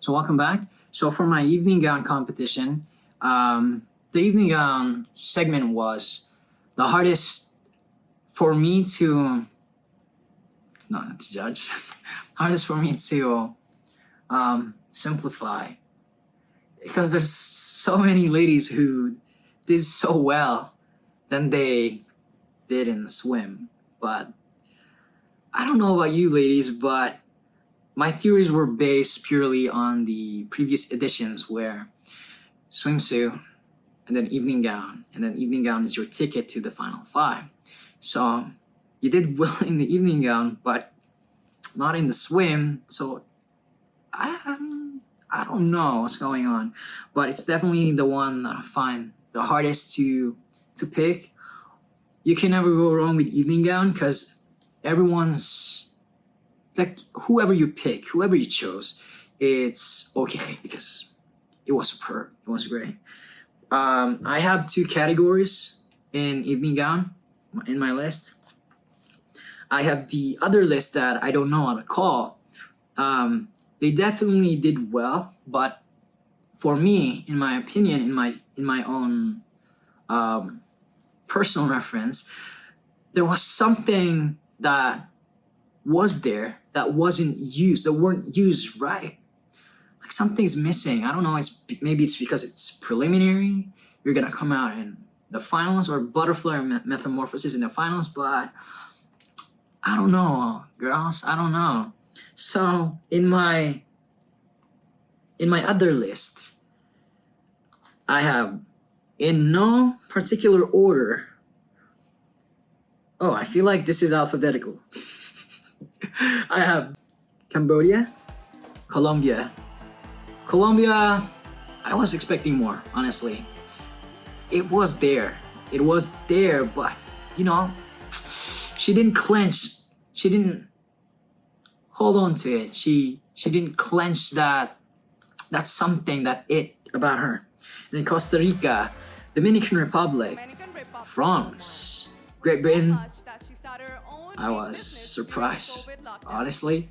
So welcome back. So for my evening gown competition, the evening gown segment was the hardest for me to not to judge, hardest for me to simplify, because there's so many ladies who did so well than they did in the swim. But I don't know about you ladies, but my theories were based purely on the previous editions where swimsuit and then evening gown, and then evening gown is your ticket to the final five. So you did well in the evening gown, but not in the swim. So I don't know what's going on, but it's definitely the one that I find the hardest to pick. You can never go wrong with evening gown because everyone's like, whoever you pick, whoever you chose, it's okay because it was superb. It was great. I have two categories in evening gown in my list. I have the other list that I don't know how to call. They definitely did well, but for me, in my opinion, in my own personal reference, there was something that was there that wasn't used, that weren't used right. Like something's missing. I don't know. Maybe it's because it's preliminary. You're gonna come out in the finals, or butterfly metamorphosis in the finals, but I don't know, girls. I don't know. So in my other list, I have, in no particular order. Oh, I feel like this is alphabetical. I have Cambodia, Colombia. Colombia, I was expecting more, honestly. It was there, but you know, she didn't clench. She didn't hold on to it. She didn't clench that. That's something that it about her. And then Costa Rica, Dominican Republic, France, Great Britain. I was surprised, honestly,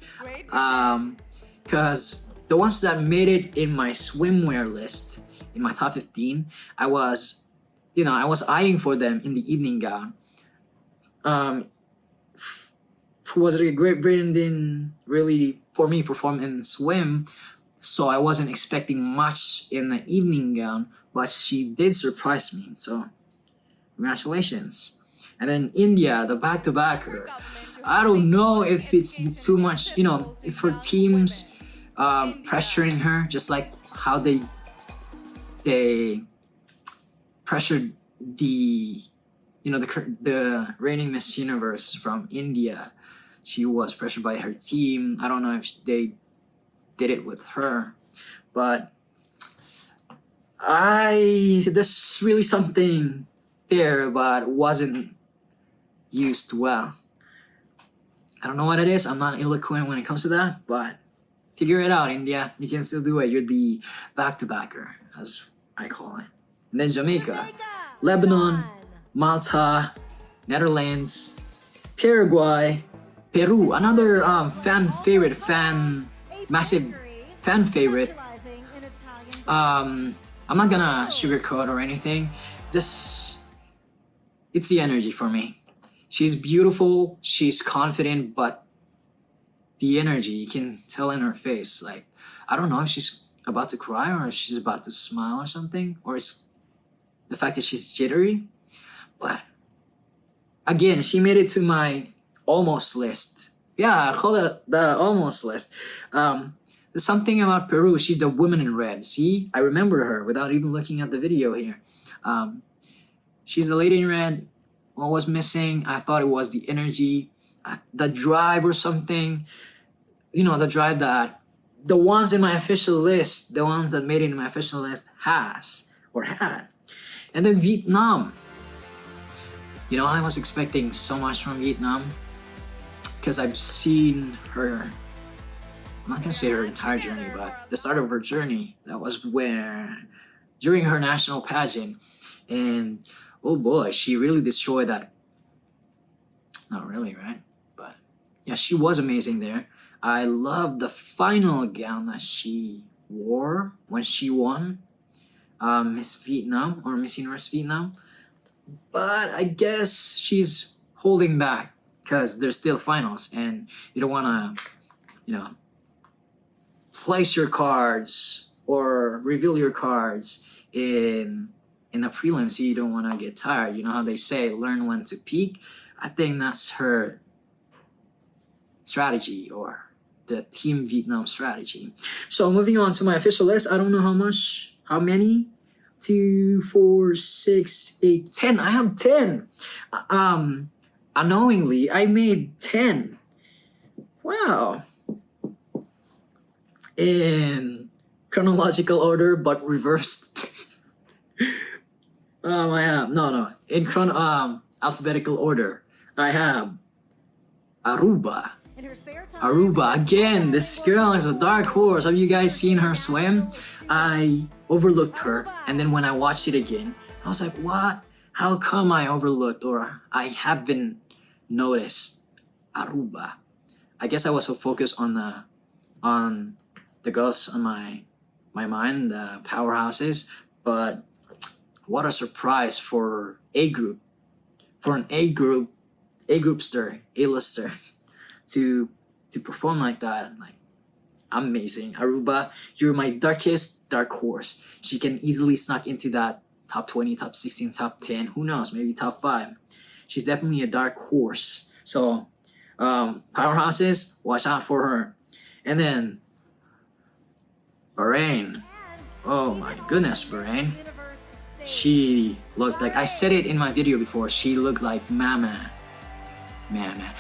because the ones that made it in my swimwear list, in my top 15, I was eyeing for them in the evening gown. Was it Great Britain didn't really, for me, perform in swim, so I wasn't expecting much in the evening gown, but she did surprise me. So, congratulations. And then India, the back-to-backer. I don't know if it's too much, if her team's pressuring her, just like how they pressured the reigning Miss Universe from India. She was pressured by her team. I don't know if they did it with her, but there's really something there, but wasn't used well. I don't know what it is. I'm not eloquent when it comes to that, but figure it out, India. You can still do it. You're the back-to-backer, as I call it. And then Jamaica, Lebanon, Malta, Netherlands, Paraguay, Peru. Another massive fan favorite. I'm not gonna sugarcoat or anything. Just, it's the energy for me. She's beautiful, she's confident, but the energy, you can tell in her face. Like, I don't know if she's about to cry or if she's about to smile or something, or it's the fact that she's jittery. But again, she made it to my almost list. Yeah, I call it the almost list. There's something about Peru. She's the woman in red. See, I remember her without even looking at the video here. She's the lady in red. What was missing? I thought it was the energy, the drive or something. The drive that the ones in my official list, the ones that made it in my official list has or had. And then Vietnam. I was expecting so much from Vietnam because I've seen her, I'm not gonna say her entire journey, but the start of her journey. That was during her national pageant. And oh boy, she really destroyed that. Not really, right? Yeah, she was amazing there. I love the final gown that she War when she won Miss Vietnam or Miss Universe Vietnam. But I guess she's holding back because there's still finals and you don't want to, you know, place your cards or reveal your cards in the prelims. So you don't want to get tired. You know how they say, learn when to peak. I think that's her strategy, or the Team Vietnam strategy. So moving on to my official list. I don't know how many. 2, 4, 6, 8, 10. I have 10. Unknowingly, I made 10. Wow. In chronological order, but reversed. I have in alphabetical order. I have Aruba. Aruba again. This girl is a dark horse. Have you guys seen her swim? I overlooked her, and then when I watched it again, I was like, "What? How come I overlooked or I haven't noticed Aruba?" I guess I was so focused on the girls on my mind, the powerhouses. But what a surprise for an A-lister to perform like that. Like, amazing. Aruba, you're my darkest dark horse. She can easily snuck into that top 20, top 16, top 10. Who knows? Maybe top 5. She's definitely a dark horse. So, powerhouses, watch out for her. And then, Bahrain. Oh my goodness, Bahrain. She looked like, I said it in my video before, she looked like Mama.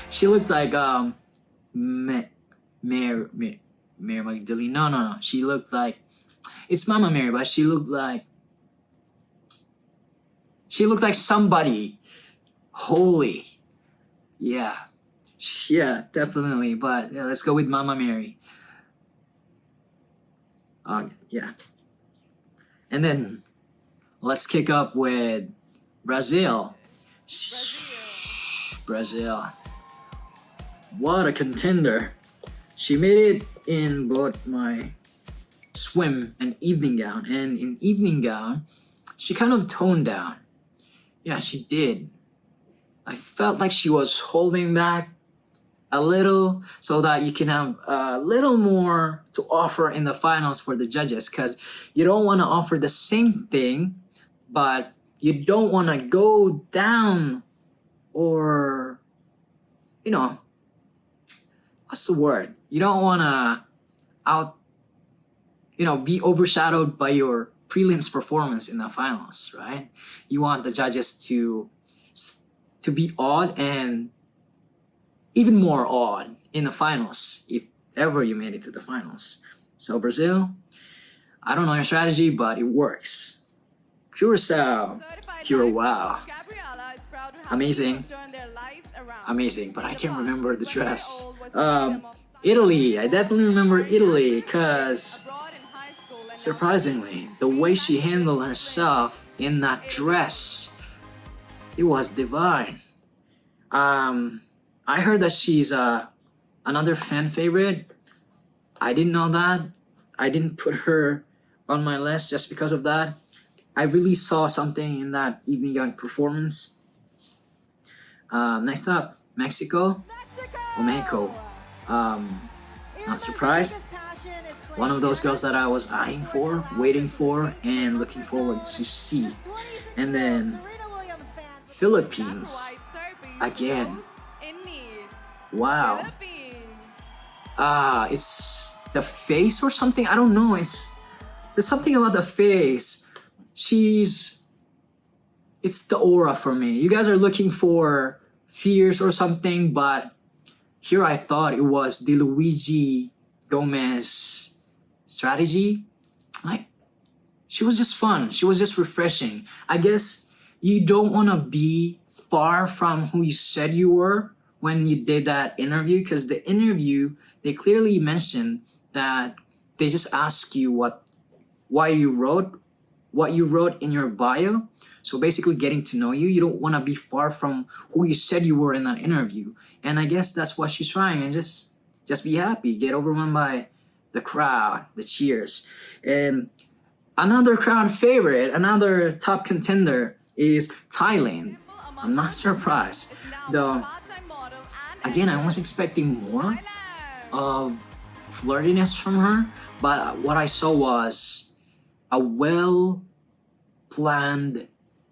She looked like Mary Magdalene. No. She looked like, it's Mama Mary, but she looked like somebody holy. Yeah, definitely. But yeah, let's go with Mama Mary. Yeah. And then let's kick up with Brazil. Brazil. What a contender. She made it in both my swim and evening gown. And in evening gown, she kind of toned down. Yeah, she did. I felt like she was holding back a little so that you can have a little more to offer in the finals for the judges, because you don't want to offer the same thing, but you don't want to go down or, what's the word? You don't want to be overshadowed by your prelims performance in the finals, right? You want the judges to be awed and even more awed in the finals, if ever you made it to the finals. So Brazil, I don't know your strategy, but it works. Curacao, wow. Amazing, but I can't remember the dress. Italy, I definitely remember Italy, because surprisingly, the way she handled herself in that dress, it was divine. I heard that she's another fan favorite. I didn't know that. I didn't put her on my list just because of that. I really saw something in that evening gown performance. Next up, Mexico. Mexico. Not surprised. One of those girls that I was eyeing for, waiting for, and looking forward to see. And then Philippines. Again. Wow. It's the face or something. I don't know. There's something about the face. It's the aura for me. You guys are looking for fierce or something, but here I thought it was the Luigi Gomez strategy. Like, she was just fun. She was just refreshing. I guess you don't want to be far from who you said you were when you did that interview, because the interview, they clearly mentioned that they just ask you what you wrote in your bio. So basically getting to know you. You don't want to be far from who you said you were in that interview. And I guess that's what she's trying. And just be happy. Get overwhelmed by the crowd, the cheers. And another crowd favorite, another top contender is Thailand. I'm not surprised. Though, again, I was expecting more of flirtiness from her, but what I saw was a well planned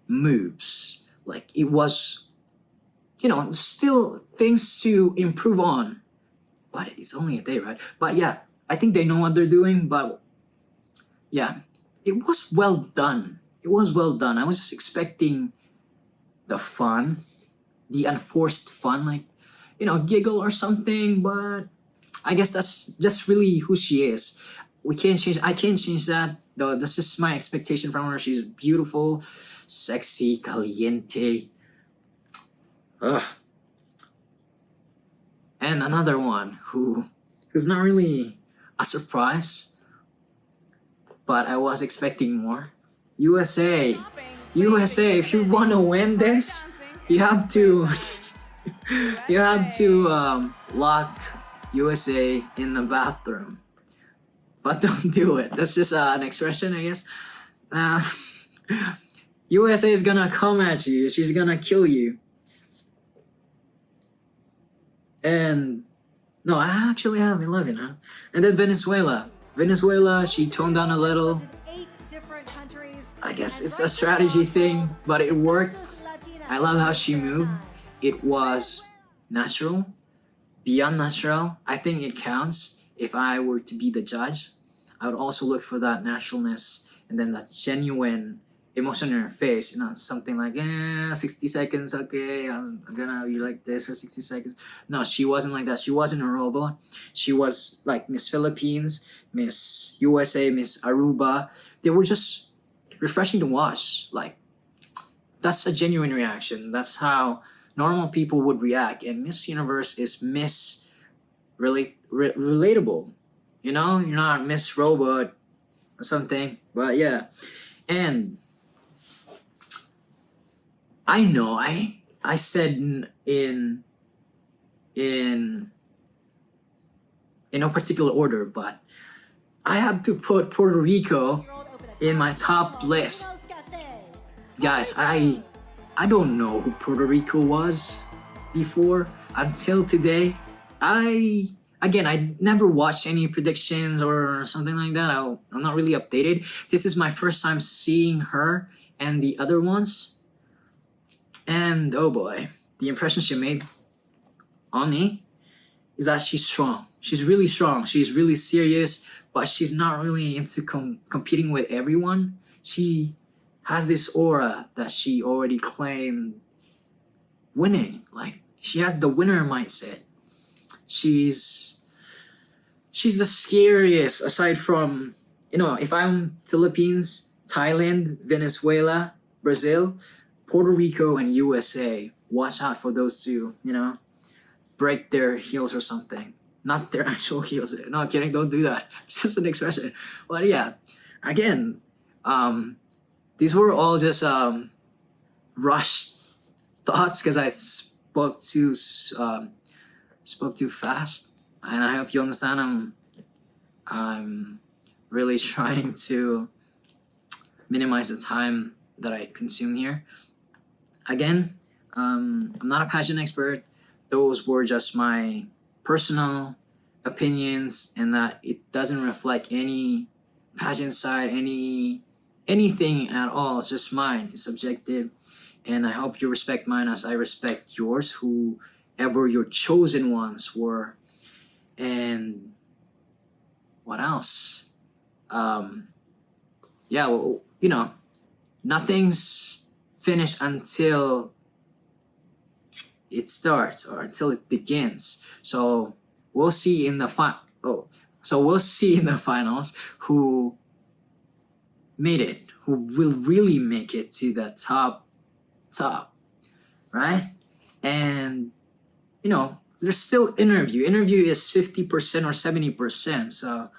moves. Like it was, still things to improve on. But it's only a day, right? But yeah, I think they know what they're doing. But yeah, it was well done. It was well done. I was just expecting the fun, the unforced fun, like, giggle or something. But I guess that's just really who she is. I can't change that. Though that's just my expectation from her. She's beautiful, sexy, caliente. Ugh. And another one who's not really a surprise, but I was expecting more. USA. USA, if you want to win this, you have to lock USA in the bathroom. But don't do it. That's just an expression, I guess. USA is gonna come at you. She's gonna kill you. And no, I actually have 11, huh? And then Venezuela. Venezuela, she toned down a little. I guess it's a strategy thing, but it worked. I love how she moved. It was natural, beyond natural. I think it counts. If I were to be the judge, I would also look for that naturalness and then that genuine emotion in her face, something like, 60 seconds, okay, I'm gonna be like this for 60 seconds. No, she wasn't like that. She wasn't a robot. She was like Miss Philippines, Miss USA, Miss Aruba. They were just refreshing to watch. Like, that's a genuine reaction. That's how normal people would react. And Miss Universe is relatable. You're not Miss Robot or something. But yeah. And I know I said in no particular order, but I have to put Puerto Rico in my top list. Guys, I don't know who Puerto Rico was before until today. I never watched any predictions or something like that. I'm not really updated. This is my first time seeing her and the other ones. And oh boy, the impression she made on me is that she's strong. She's really strong. She's really serious, but she's not really into competing with everyone. She has this aura that she already claimed winning. Like, she has the winner mindset. She's the scariest aside from, if I'm Philippines, Thailand, Venezuela, Brazil, Puerto Rico, and USA. Watch out for those two, break their heels or something. Not their actual heels. No, I'm kidding. Don't do that. It's just an expression. But yeah, again, these were all just rushed thoughts because I spoke too fast, and I hope you understand. I'm really trying to minimize the time that I consume here. Again, I'm not a pageant expert. Those were just my personal opinions, and that it doesn't reflect any pageant side, anything at all. It's just mine. It's subjective, and I hope you respect mine as I respect yours, whoever your chosen ones were. And what else? Nothing's finished until it starts or until it begins. So we'll see in the finals who made it, who will really make it to the top, right? And there's still interview. Interview is 50% or 70%. So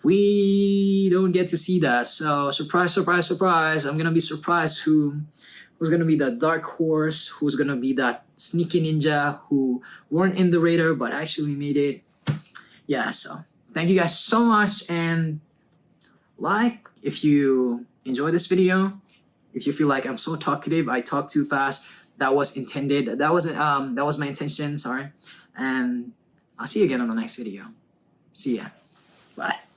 we don't get to see that. So surprise. I'm gonna be surprised who's gonna be the dark horse, who's gonna be that sneaky ninja who weren't in the radar but actually made it. yeah, so thank you guys so much, and like if you enjoy this video. If you feel like I'm so talkative, I talk too fast, that was intended. That was my intention. Sorry, and I'll see you again on the next video. See ya. Bye.